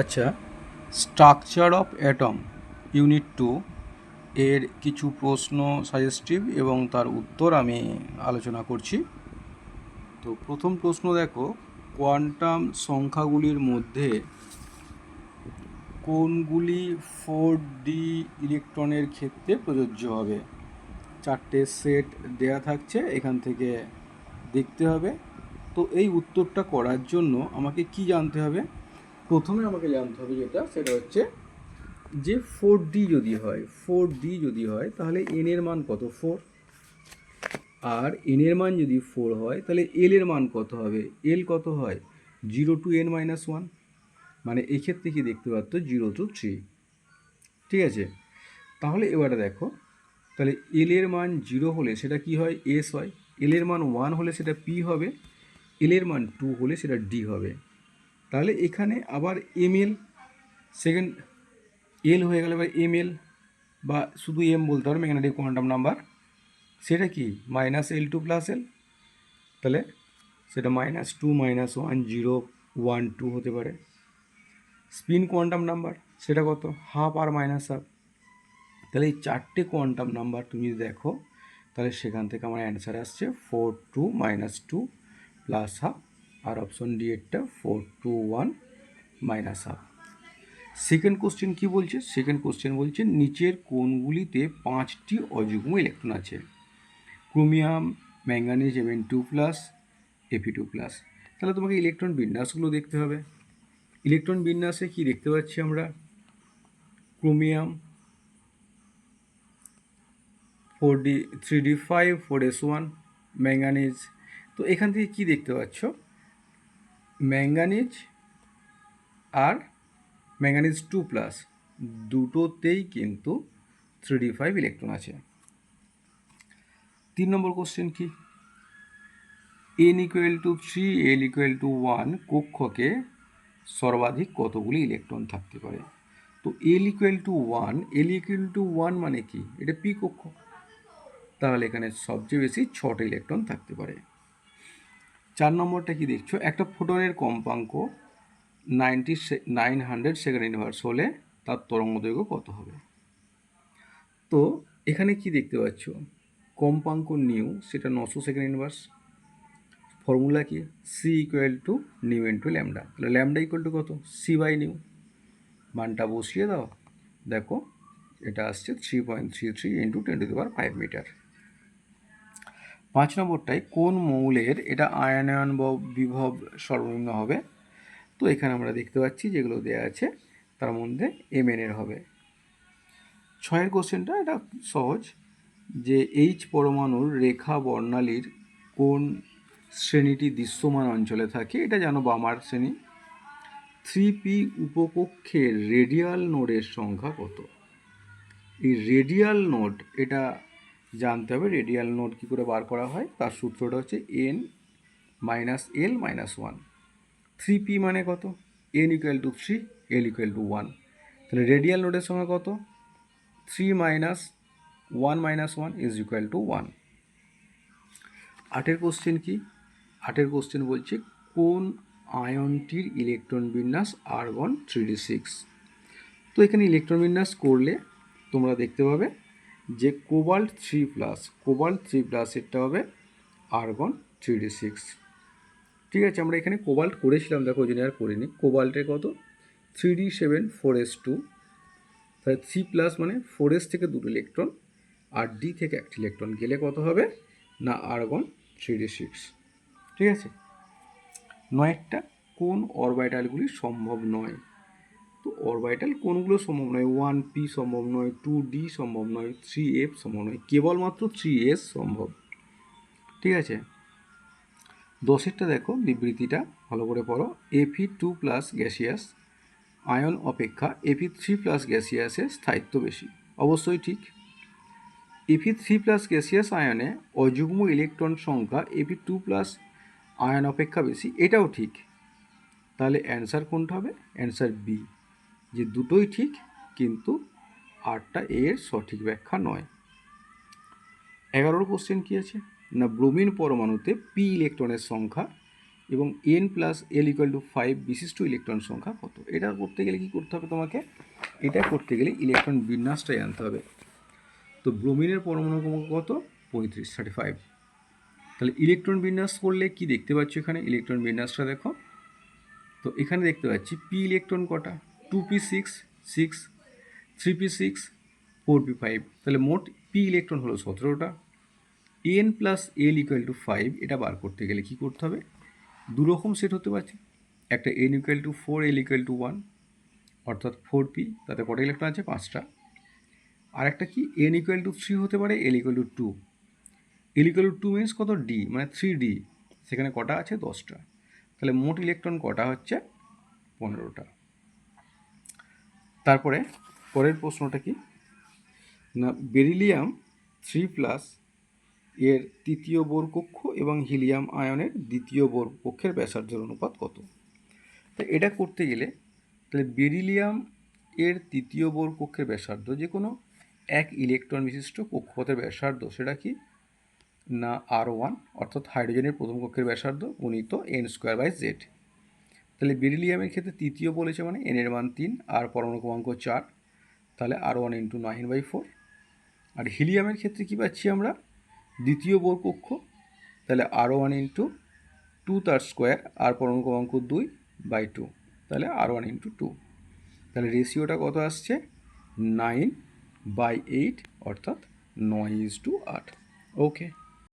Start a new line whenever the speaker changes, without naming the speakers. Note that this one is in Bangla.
আচ্ছা, স্ট্রাকচার অফ অ্যাটম ইউনিট 2 এর কিছু প্রশ্ন সাজেস্টিভ এবং তার উত্তর আমি আলোচনা করছি। তো প্রথম প্রশ্ন দেখো, কোয়ান্টাম সংখ্যাগুলির মধ্যে কোনগুলি 4D ইলেকট্রনের ক্ষেত্রে প্রযোজ্য হবে? চারটে সেট দেয়া থাকছে, এখান থেকে দেখতে হবে। তো এই উত্তরটা করার জন্য আমাকে কি জানতে হবে? প্রথমে আমাকে জানতে হবে সেটা হচ্ছে যে 4D যদি হয় তাহলে n এর মান কত? 4। আর n এর মান যদি 4 হয় তাহলে l এর মান কত হবে? l কত হয়? 0 to n-1, মানে এক্ষেত্রে কি দেখতে পাচ্ছ 0 to 3। ঠিক আছে, তাহলে এবারে দেখো, তাহলে l এর মান 0 হলে সেটা কি হয়? s হয়। l এর মান 1 হলে সেটা p হবে। l এর মান 2 হলে সেটা d হবে। তাহলে এখানে আবার ml সেকেন্ড এল হয়ে গেলে এবার ml, বা শুধু m বলতে পারো, ম্যাগনেটিক কোয়ান্টাম নাম্বার। সেটা কি -l2 + l, তাহলে সেটা -2 -1 0 1 2 হতে পারে। স্পিন কোয়ান্টাম নাম্বার সেটা কত? হাফ আর -হাফ। তাহলে এই চারটে কোয়ান্টাম নাম্বার তুমি যদি দেখো, তাহলে সেখান থেকে আমার অ্যান্সার আসছে 4 2 -2 +½ আর অপশন ডি এরটা 4 2 1 -½ সেকেন্ড কোশ্চেন কি বলছে? সেকেন্ড কোশ্চেন বলছে নিচের কোনগুলিতে 5টি অযুগ্ম ইলেকট্রন আছে? Chromium, manganese Mn2+, Fe2+। তাহলে তোমাকে ইলেকট্রন বিন্যাসগুলো দেখতে হবে। ইলেকট্রন বিন্যাসে কি দেখতে পাচ্ছি আমরা? Chromium 4D 3D5 4s1, manganese. তো এখান থেকে কি দেখতে পাচ্ছ? ম্যাঙ্গানিজ আর ম্যাঙ্গানিজ 2+, দুটোতেই কিন্তু 3D5 ইলেকট্রন আছে। 3 নম্বর কোশ্চেন কি? n = 3 l = 1 কক্ষকে সর্বাধিক কতগুলি ইলেকট্রন থাকতে পারে? তো l = 1 মানে কি? এটা p কক্ষ, তাহলে এখানে সবচেয়ে বেশি 6টা ইলেকট্রন থাকতে পারে। 4 নম্বরটা কি দেখছো? একটা ফোটনের কম্পাঙ্ক 900 সেকেন্ড ইনভার্স হলে তার তরঙ্গদৈর্ঘ্য কত হবে? তো এখানে কি দেখতে পাচ্ছ? কম্পাঙ্ক নিউ, সেটা 900 সেকেন্ড ইনভার্স। ফর্মুলা কি? c = new into lambda. তাহলে ল্যামডা = কত? c/নিউ। মানটা বসিয়ে দাও, দেখো এটা আসছে 3.33 × 10⁵ মিটার। 5 নম্বরটায় কোন মৌলের এটা আয়নায়ন বিভব সর্বনিম্ন হবে? তো এখানে আমরা দেখতে পাচ্ছি যেগুলো দেওয়া আছে তার মধ্যে Mn এর হবে। 6 কোশ্চেনটা এটা সহজ, যে H পরমাণুর রেখা বর্ণালীর কোন শ্রেণীটি দৃশ্যমান অঞ্চলে থাকে? এটা জানো, বামার শ্রেণী। 3p উপকক্ষের রেডিয়াল নোডের সংখ্যা কত? এই রেডিয়াল নোড এটা জানতে হবে। রেডিয়াল নোড কী করে বার করা হয়? তার সূত্রটা হচ্ছে n - l - 1। 3p মানে কত? n = 3, l = 1। তাহলে রেডিয়াল নোডের সংখ্যা কত? 3 - 1 - 1 = 1। 8 কোশ্চেন কি? 8 কোশ্চেন বলছে কোন আয়নটির ইলেকট্রন বিন্যাস আর্গন 3d6? তো এখানে ইলেকট্রন বিন্যাস করলে তোমরা দেখতে পাবে যে কোবাল্ট 3+, এরটা হবে আর্গন 3d6। ঠিক আছে, আমরা এখানে কোবাল্ট করেছিলাম, দেখো ওই জন্য আর করিনি। কোবাল্টের কত? 3d7 4s2, তাহলে 3+ মানে 4s থেকে দুটো ইলেকট্রন আর d থেকে একটা ইলেকট্রন গেলে কত হবে? না আর্গন 3d6। ঠিক আছে। 9টা কোন অরবিটালগুলি সম্ভব নয়? তো অরবিটাল কোনগুলো সম্ভব নয়? 1p সম্ভব নয়, 2d সম্ভব নয়, 3f সম্ভব নয়, কেবলমাত্র 3s সম্ভব। ঠিক আছে। 10এরটা দেখো, বিবৃতিটা ভালো করে পড়ো। Fe2+ গ্যাসিয়াস আয়ন অপেক্ষা Fe3+ গ্যাসিয়াসের স্থায়িত্ব বেশি। অবশ্যই ঠিক। Fe3+ গ্যাসিয়াস আয়নে অযুগ্ম ইলেকট্রন সংখ্যা Fe2+ আয়ন অপেক্ষা বেশি, এটাও ঠিক। তাহলে অ্যান্সার কোনটা হবে? অ্যান্সার বি, যে দুটোই ঠিক কিন্তু আরটা এর সঠিক ব্যাখ্যা নয়। 11 কোশ্চেন কি আছে? না ব্রোমিন পরমাণুতে p ইলেকট্রনের সংখ্যা এবং n plus L equal to 5 বিশিষ্ট ইলেকট্রন সংখ্যা কত? এটা করতে গেলে কী করতে হবে তোমাকে? এটা করতে গেলে ইলেকট্রন বিন্যাসটাই জানতে হবে। তো ব্রোমিনের পরমাণু ক্রমাঙ্ক কত? 35 তাহলে ইলেকট্রন বিন্যাস করলে কি দেখতে পাচ্ছ এখানে? ইলেকট্রন বিন্যাসটা দেখো। তো এখানে দেখতে পাচ্ছি পি ইলেকট্রন কটা? 2p6 6, 3p6, 4p5। তাহলে মোট পি ইলেকট্রন হলো 17টা। N plus L equal to 5 এটা বার করতে গেলে কী করতে হবে? দুরকম সেট হতে পারছে। একটা N equal to 4, L equal two 1, অর্থাৎ 4p, তাতে কটা ইলেকট্রন আছে? 5টা। আর একটা কি এন ইকুয়াল টু 3 হতে পারে, L equal to 2। L equal to 2 means কত? ডি, মানে 3d। সেখানে কটা আছে? 10টা। তাহলে মোট ইলেকট্রন কটা হচ্ছে? 15টা। তারপরে পরের প্রশ্নটা কি না, বেরিলিয়াম 3+ এর তৃতীয় বোর কক্ষ এবং হিলিয়াম আয়নের দ্বিতীয় বোর কক্ষের ব্যাসার্ধের অনুপাত কত? তো এটা করতে গেলে তাহলে বেরিলিয়াম এর তৃতীয় বোর কক্ষের ব্যাসার্ধ, যে কোনো এক ইলেকট্রন বিশিষ্ট কক্ষপথের ব্যাসার্ধ, সেটা কি না R1, অর্থাৎ হাইড্রোজেনের প্রথম কক্ষের ব্যাসার্ধ গুণিত n²/z। তাহলে বেরিলিয়ামের ক্ষেত্রে তৃতীয় বলেছে মানে n এর মান 3 আর পরমাণু ক্রমাঙ্ক 4, তাহলে R1 × 9/4। আর হিলিয়ামের ক্ষেত্রে কী পাচ্ছি আমরা? দ্বিতীয় বোর কক্ষ, তাহলে R1 × 2 তার স্কোয়ার আর পরমাণু ক্রমাঙ্ক 2/2, তাহলে R1 × 2। তাহলে রেশিওটা কত আসছে? 9/8, অর্থাৎ 9:8। ওকে।